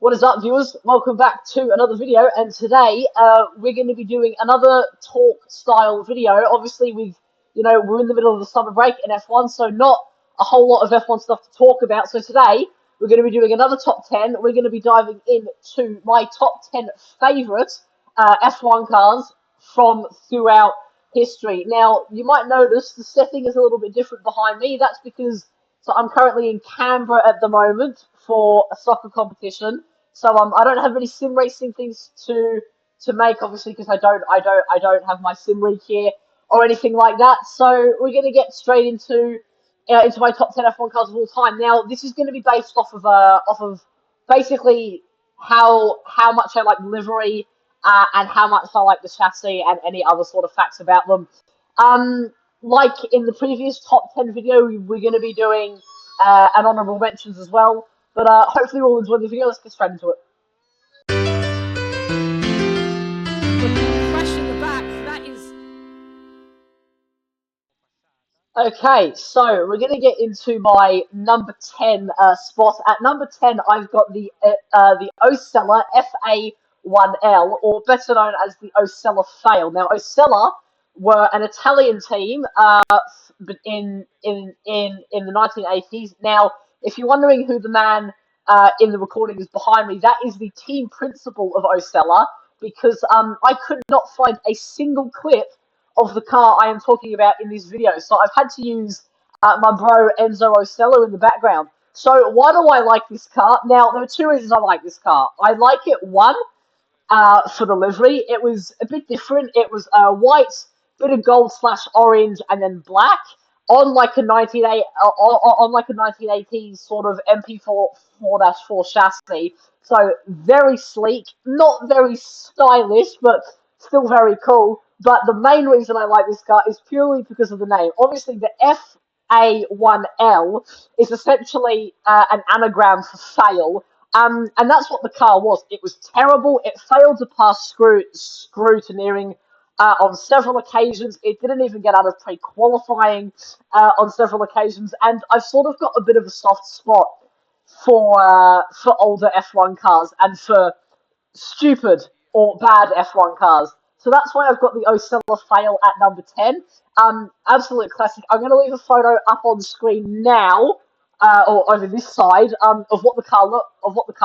What is up, viewers? Welcome back to another video, and today we're going to be doing another talk-style video. Obviously, we're in the middle of the summer break in F1, so not a whole lot of F1 stuff to talk about. So today we're going to be doing another top 10. We're going to be diving into my top 10 favorite F1 cars from throughout history. Now, you might notice the setting is a little bit different behind me. That's because I'm currently in Canberra at the moment for a soccer competition. So I don't have any sim racing things to make, obviously, because I don't have my sim rig here or anything like that. So we're gonna get straight into my top 10 F1 cars of all time. Now this is going to be based off of basically how much I like livery and how much I like the chassis and any other sort of facts about them. Um, like in the previous top 10 video, we're going to be doing an honorable mentions as well. But hopefully you'll enjoy the video. Let's get straight into it. Fresh in the back, that is... Okay, so we're going to get into my number 10 spot. At number 10, I've got the Osella FA1L, or better known as the Osella Fail. Now, Osella were an Italian team in the 1980s. Now, if you're wondering who the man in the recording is behind me, that is the team principal of Osella, because I could not find a single clip of the car I am talking about in this video. So I've had to use my bro Enzo Osella in the background. So why do I like this car? Now, there are two reasons I like this car. I like it, one, for the livery. It was a bit different. It was white, bit of gold slash orange, and then black on like a 1980s sort of MP4 4-4 chassis. So very sleek, not very stylish, but still very cool. But the main reason I like this car is purely because of the name. Obviously, the FA1L is essentially an anagram for fail. And that's what the car was. It was terrible. It failed to pass scrutineering on several occasions. It didn't even get out of pre-qualifying on several occasions. And I've sort of got a bit of a soft spot for older F1 cars and for stupid or bad F1 cars. So that's why I've got the Osella Fail at number 10. Absolute classic. I'm going to leave a photo up on screen now, or over this side, of what the car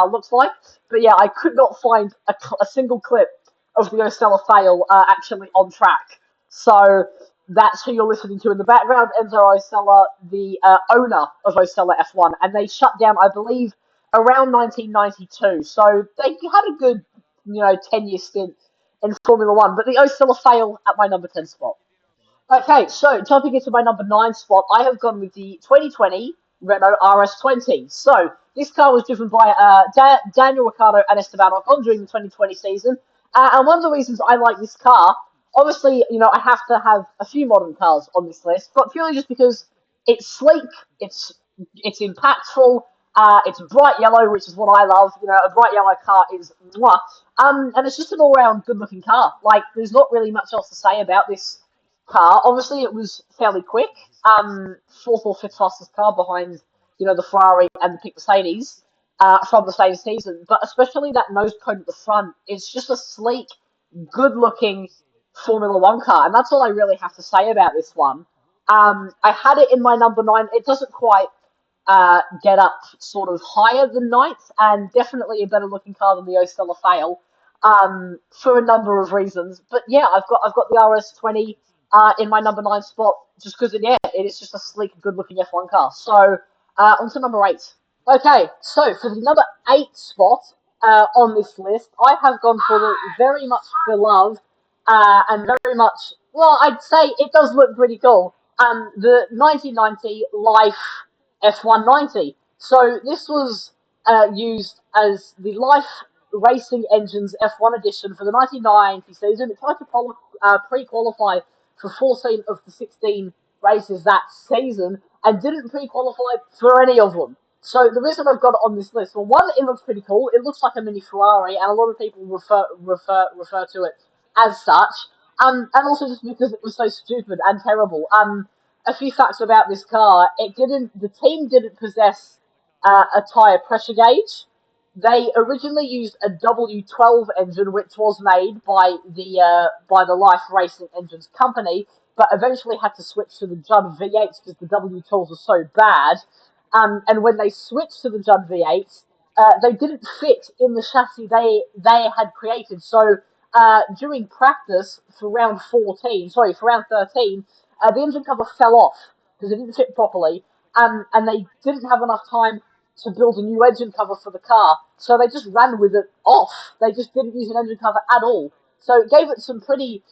looks like. But yeah, I could not find a single clip of the Osella Fail actually on track. So that's who you're listening to in the background, Enzo Osella, the owner of Osella F1, and they shut down, I believe, around 1992. So they had a good 10-year stint in Formula One. But the Osella Fail at my number 10 spot. Okay, so jumping into my number 9 spot, I have gone with the 2020 Renault RS20. So this car was driven by Daniel Ricciardo and Esteban Ocon during the 2020 season. And one of the reasons I like this car, obviously, I have to have a few modern cars on this list, but purely just because it's sleek, it's impactful, it's bright yellow, which is what I love. A bright yellow car is mwah. And it's just an all-round good-looking car. Like, there's not really much else to say about this car. Obviously, it was fairly quick. Fourth or fifth fastest car behind, the Ferrari and the Mercedes from the same season. But especially that nose cone at the front, it's just a sleek, good-looking Formula One car, and that's all I really have to say about this one. I had it in my number 9. It doesn't quite get up sort of higher than ninth, and definitely a better looking car than the Osella Fail, for a number of reasons. But yeah, I've got the RS20 in my number 9 spot just because it is just a sleek, good looking F1 car. So on to number 8. Okay, so for the number 8 spot on this list, I have gone for the very much beloved and very much, well, I'd say it does look pretty cool. The 1990 Life F190. So this was used as the Life Racing Engines F1 edition for the 1990 season. It tried to pre-qualify for 14 of the 16 races that season and didn't pre-qualify for any of them. So the reason I've got it on this list, well, one, it looks pretty cool. It looks like a mini Ferrari, and a lot of people refer to it as such. And also just because it was so stupid and terrible. A few facts about this car: the team didn't possess a tyre pressure gauge. They originally used a W12 engine, which was made by the Life Racing Engines company, but eventually had to switch to the Judd V8s because the W12s were so bad. And when they switched to the Judd V8s, they didn't fit in the chassis they had created. So during practice for round 14, sorry, for round 13, the engine cover fell off because it didn't fit properly, and they didn't have enough time to build a new engine cover for the car, so they just ran with it off. They just didn't use an engine cover at all. So it gave it some pretty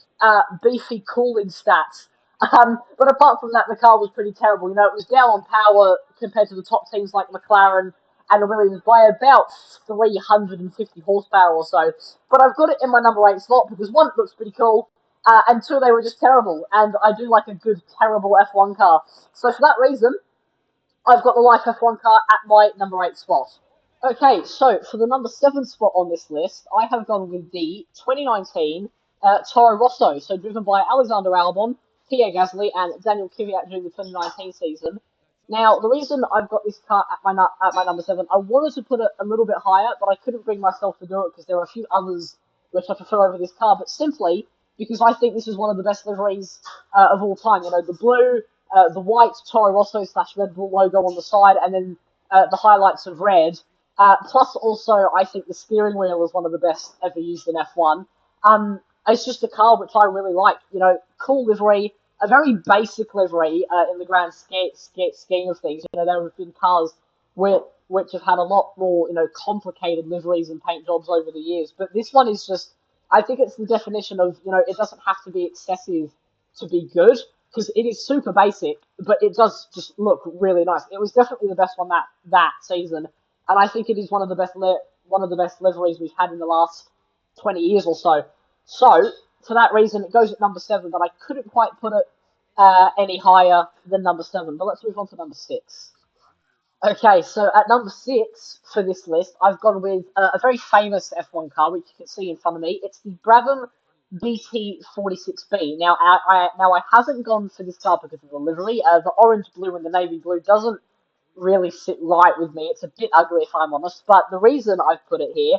beefy cooling stats. But apart from that, the car was pretty terrible. You know, it was down on power compared to the top teams like McLaren and Williams by about 350 horsepower or so. But I've got it in my number 8 slot because one, it looks pretty cool, and two, they were just terrible. And I do like a good, terrible F1 car. So for that reason, I've got the Life F1 car at my number 8 spot. Okay, so for the number 7 spot on this list, I have gone with the 2019 Toro Rosso, so driven by Alexander Albon, Pierre Gasly, and Daniel Kvyat during the 2019 season. Now, the reason I've got this car at my number 7, I wanted to put it a little bit higher, but I couldn't bring myself to do it because there are a few others which I prefer over this car, but simply because I think this is one of the best liveries of all time. You know, the blue, the white Toro Rosso / Red Bull logo on the side, and then the highlights of red. Plus, also, I think the steering wheel is one of the best ever used in F1. It's just a car which I really like. You know, cool livery, a very basic livery in the grand scheme of things. You know, there have been cars which have had a lot more, you know, complicated liveries and paint jobs over the years. But this one is just, I think it's the definition of, you know, it doesn't have to be excessive to be good because it is super basic, but it does just look really nice. It was definitely the best one that season, and I think it is one of the best liveries we've had in the last 20 years or so. So for that reason, it goes at number 7, but I couldn't quite put it any higher than number 7. But let's move on to number 6. Okay, so at number 6 for this list, I've gone with a very famous F1 car, which you can see in front of me. It's the Brabham BT46B. Now I haven't gone for this car because of the livery. The orange, blue, and the navy blue doesn't really sit right with me. It's a bit ugly, if I'm honest. But the reason I've put it here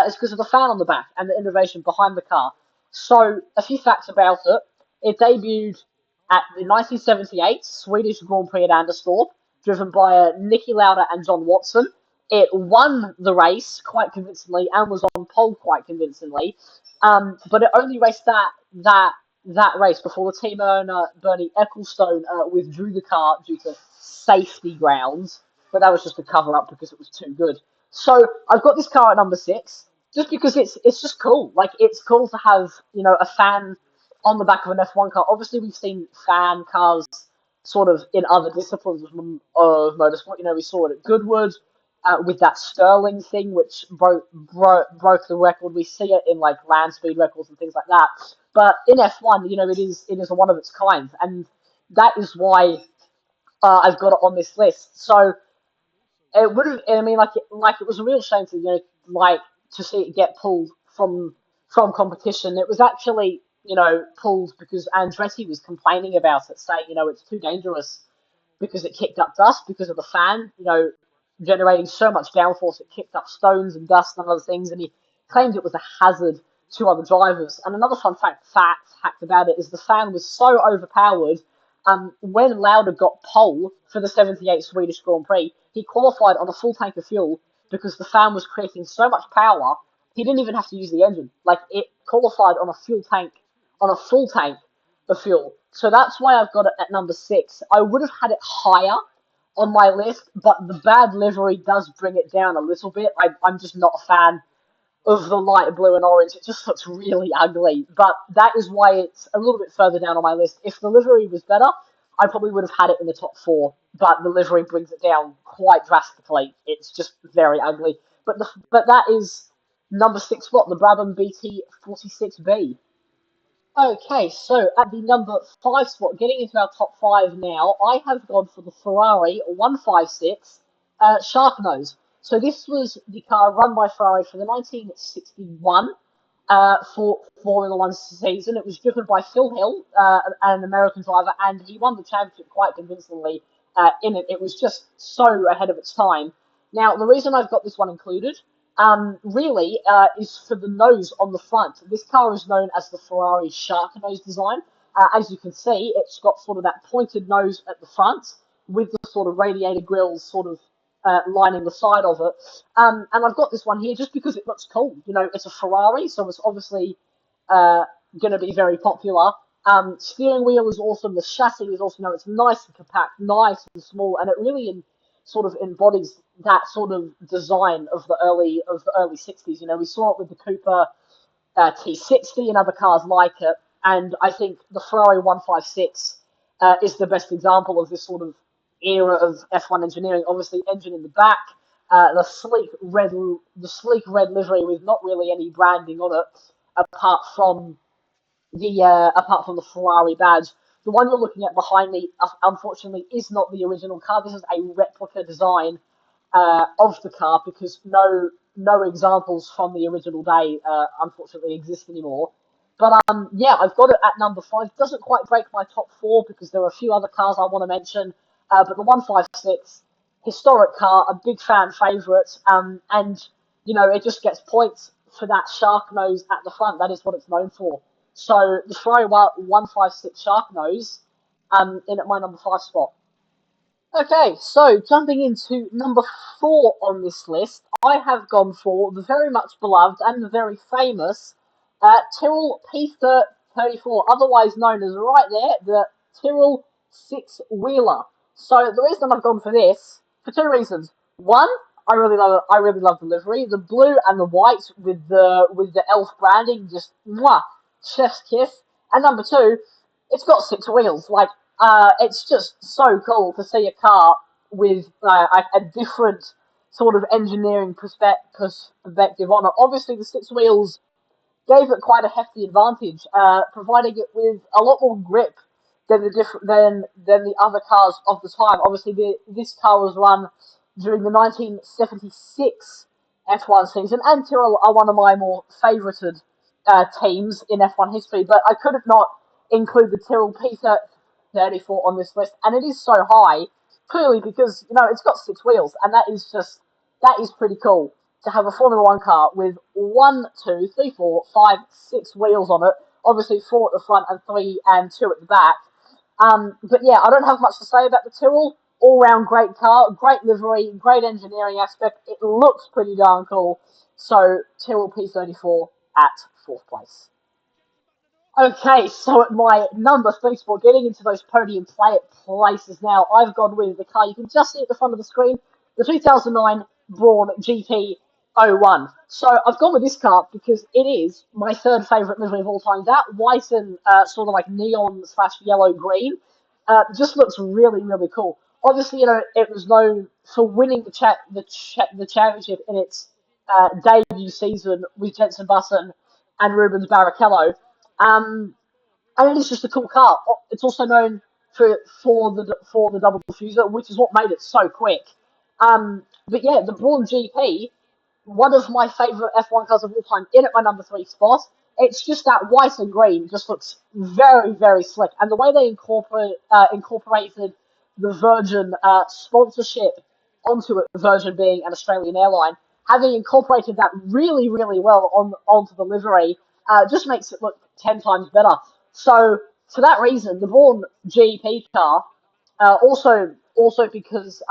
is because of the fan on the back and the innovation behind the car. So a few facts about it. It debuted at the 1978 Swedish Grand Prix at Anderstorp, driven by Niki Lauda and John Watson. It won the race quite convincingly and was on pole quite convincingly. But it only raced that race before the team owner Bernie Ecclestone withdrew the car due to safety grounds. But that was just a cover up because it was too good. So I've got this car at number 6 just because it's just cool. Like, it's cool to have, you know, a fan on the back of an F1 car. Obviously, we've seen fan cars sort of in other disciplines of motorsport. You know, we saw it at Goodwood with that Sterling thing, which broke the record. We see it in like land speed records and things like that. But in F1, you know, it is a one of its kind, and that is why I've got it on this list. So it would have. I mean, like it was a real shame to, you know, like to see it get pulled from competition. It was actually, you know, pulled because Andretti was complaining about it, saying, you know, it's too dangerous because it kicked up dust because of the fan, you know, generating so much downforce it kicked up stones and dust and other things, and he claimed it was a hazard to other drivers. And another fun fact about it is the fan was so overpowered. When Lauda got pole for the 78 Swedish Grand Prix, he qualified on a full tank of fuel because the fan was creating so much power, he didn't even have to use the engine. Like, it qualified on a full tank of fuel. So that's why I've got it at number 6. I would have had it higher on my list, but the bad livery does bring it down a little bit. I'm just not a fan of the light blue and orange. It just looks really ugly. But that is why it's a little bit further down on my list. If the livery was better, I probably would have had it in the top 4. But the livery brings it down quite drastically. It's just very ugly. But that is number 6 spot, the Brabham BT46B. Okay, so at the number 5 spot, getting into our top 5 now, I have gone for the Ferrari 156 Sharknose. So this was the car run by Ferrari for the 1961 for Formula One season. It was driven by Phil Hill, an American driver, and he won the championship quite convincingly in it. It was just so ahead of its time. Now, the reason I've got this one included really is for the nose on the front. This car is known as the Ferrari shark nose design. As you can see, it's got sort of that pointed nose at the front with the sort of radiator grills sort of lining the side of it. And I've got this one here just because it looks cool. You know, it's a Ferrari, so it's obviously uh, going to be very popular. Steering wheel is awesome. The chassis is also, it's nice and compact, nice and small, and it really sort of embodies that sort of design of the early 60s. You know, we saw it with the Cooper T60 and other cars like it, and I think the Ferrari 156 is the best example of this sort of era of F1 engineering. Obviously, engine in the back, the sleek red livery with not really any branding on it, apart from the Ferrari badge. The one you're looking at behind me, unfortunately, is not the original car. This is a replica design of the car because no examples from the original day unfortunately exist anymore. But yeah, I've got it at number five. Doesn't quite break my top four because there are a few other cars I want to mention. But the 156, historic car, a big fan favourite, and it just gets points for that shark nose at the front. That is what it's known for. So the Ferrari 156 shark nose, in at my number five spot. Okay, so jumping into number four on this list, I have gone for the very much beloved and the very famous Tyrrell P34, otherwise known as right there, the Tyrrell Six Wheeler. So the reason I've gone for this, for two reasons. One, I really love the livery, the blue and the white with the elf branding, just mwah, chef's kiss. And number two, it's got six wheels. Like it's just so cool to see a car with a different sort of engineering perspective on it. Obviously, the six wheels gave it quite a hefty advantage, providing it with a lot more grip than the other cars of the time. Obviously, this car was run during the 1976 F1 season, and Tyrrell are one of my more favoured teams in F1 history. But I could have not include the Tyrrell P34 on this list, and it is so high clearly because it's got six wheels, and that is pretty cool to have a Formula One car with one, two, three, four, five, six wheels on it. Obviously, four at the front and three and two at the back. But yeah, I don't have much to say about the Tyrrell. All round great car, great livery, great engineering aspect. It looks pretty darn cool. So Tyrrell P34 at fourth place. Okay, so at my number three spot, getting into those podium places now, I've gone with the car you can just see at the front of the screen, the 2009 Brawn GP01. So I've gone with this car because it is my third favourite livery of all time. That white and sort of like neon slash yellow green just looks really, really cool. Obviously, it was known for winning the championship in its debut season with Jenson Button and Rubens Barrichello. Um, and it is just a cool car. It's also known for the double diffuser, which is what made it so quick. But yeah, the Brawn GP, one of my favourite F1 cars of all time, in at my number three spot. It's just that white and green just looks very, very slick. And the way they incorporated the Virgin sponsorship onto it, Virgin being an Australian airline, having incorporated that really, really well onto the livery, just makes it look 10 times better. So, for that reason, the Brawn GP car, also because,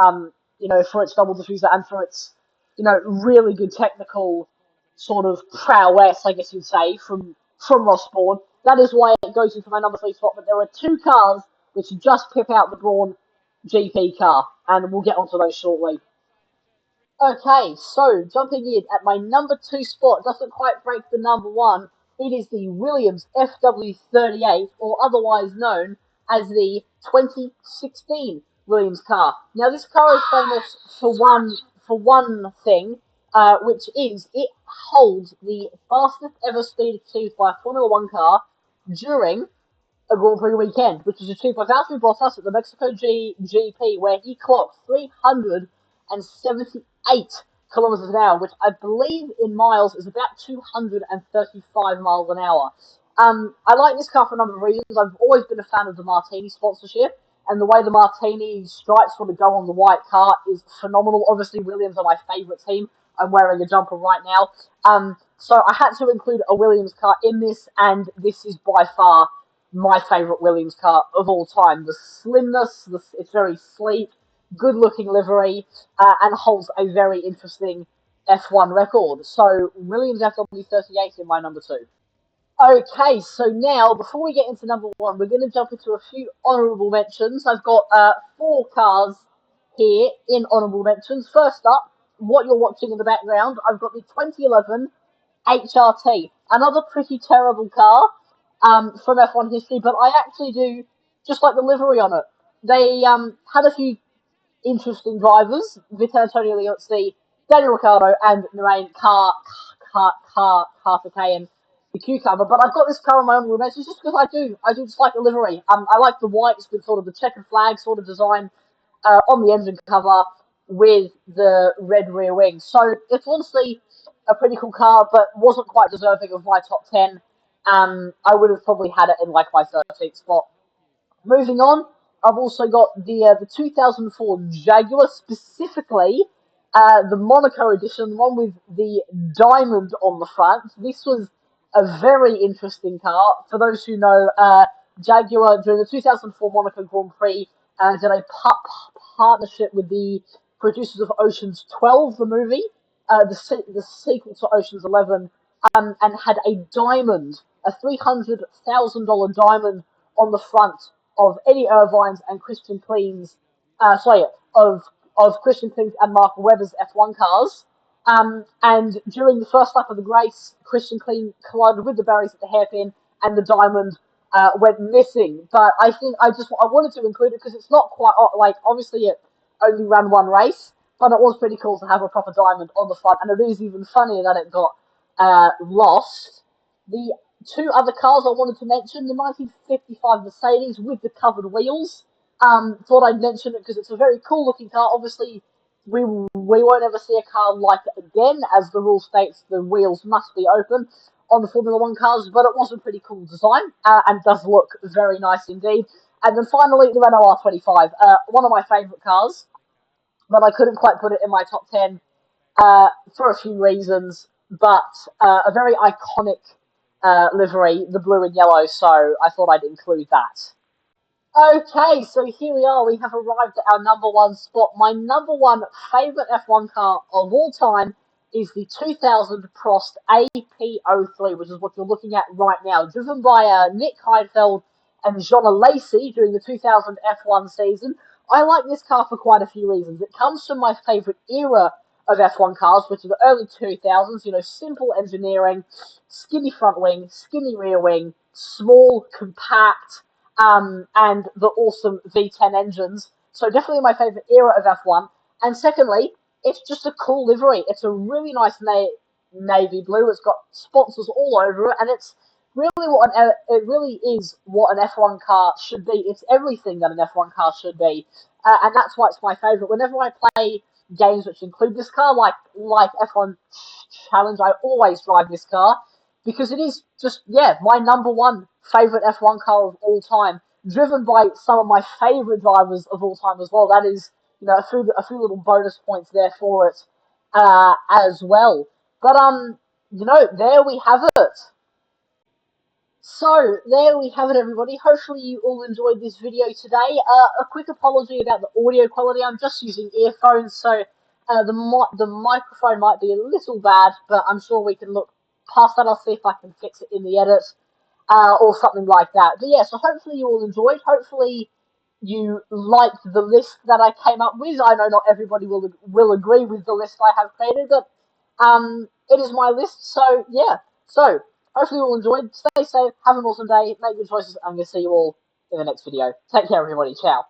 for its double diffuser and for its really good technical sort of prowess, I guess you'd say, from Ross Brawn. That is why it goes into my number three spot. But there are two cars which just pip out the Brawn GP car, and we'll get onto those shortly. Okay, so jumping in at my number two spot doesn't quite break the number one. It is the Williams FW38, or otherwise known as the 2016 Williams car. Now, this car is famous for one thing, which is it holds the fastest ever speed achieved by a Formula One car during a Grand Prix weekend, which was achieved by Valtteri Bottas at the Mexico GP, where he clocked 378 kilometers an hour, which I believe in miles is about 235 miles an hour. I like this car for a number of reasons. I've always been a fan of the Martini sponsorship, and the way the Martini stripes sort of go on the white car is phenomenal. Obviously, Williams are my favourite team. I'm wearing a jumper right now. So I had to include a Williams car in this, and this is by far my favourite Williams car of all time. The slimness, it's very sleek, good looking livery, and holds a very interesting F1 record. So Williams FW38 in my number two. Okay, so now before we get into number one, we're going to jump into a few honourable mentions. I've got four cars here in honourable mentions. First up, what you're watching in the background, I've got the 2011 HRT, another pretty terrible car from F1 history, but I actually do just like the livery on it. They had a few interesting drivers: Vitor Antonio Liozzi, Daniel Ricciardo, and Narain Carthakay, the cucumber. But I've got this car on my own roommate just because I do just like the livery. I like the whites with sort of the checkered flag sort of design on the engine cover with the red rear wing. So it's honestly a pretty cool car, but wasn't quite deserving of my top 10. I would have probably had it in like my 13th spot. Moving on, I've also got the 2004 Jaguar, specifically the Monaco edition, the one with the diamond on the front. This was a very interesting car. For those who know, Jaguar during the 2004 Monaco Grand Prix did a partnership with the producers of Ocean's 12, the movie, the sequel to Ocean's 11, and had a diamond, a $300,000 diamond on the front of Eddie Irvine's and Christian Clean's, sorry, of Christian Clean's and Mark Webber's F1 cars. And during the first lap of the race, Christian Clean collided with the barriers at the hairpin, and the diamond went missing. But I wanted to include it because it's not quite like, obviously it only ran one race, but it was pretty cool to have a proper diamond on the front, and it is even funnier that it got lost. The two other cars I wanted to mention: the 1955 Mercedes with the covered wheels. Thought I'd mention it because it's a very cool looking car. Obviously, we won't ever see a car like it again, as the rule states the wheels must be open on the Formula One cars, but it was a pretty cool design and does look very nice indeed. And then finally, the Renault R25, one of my favourite cars, but I couldn't quite put it in my top 10 for a few reasons, but a very iconic livery, the blue and yellow, so I thought I'd include that. Okay, so here we are. We have arrived at our number one spot. My number one favourite F1 car of all time is the 2000 Prost AP03, which is what you're looking at right now, driven by Nick Heidfeld and Jonna Lacey during the 2000 F1 season. I like this car for quite a few reasons. It comes from my favourite era of F1 cars, which are the early 2000s, simple engineering, skinny front wing, skinny rear wing, small, compact, and the awesome V10 engines. So definitely my favourite era of F1. And secondly, it's just a cool livery. It's a really nice navy blue. It's got sponsors all over it, and it really is what an F1 car should be. It's everything that an F1 car should be, and that's why it's my favourite. Whenever I play games which include this car, like F1 Challenge, I always drive this car because it is just, my number one favourite F1 car of all time, driven by some of my favourite drivers of all time as well. That is, a few little bonus points there for it as well. But there we have it. So, there we have it, everybody. Hopefully you all enjoyed this video today. A quick apology about the audio quality. I'm just using earphones, so the microphone might be a little bad, but I'm sure we can look past that. I'll see if I can fix it in the edit or something like that. But yeah, so hopefully you all enjoyed. Hopefully you liked the list that I came up with. I know not everybody will agree with the list I have created, but it is my list, so yeah. So, hopefully you all enjoyed. Stay safe, have an awesome day, make good choices, and I'm going to see you all in the next video. Take care, everybody. Ciao.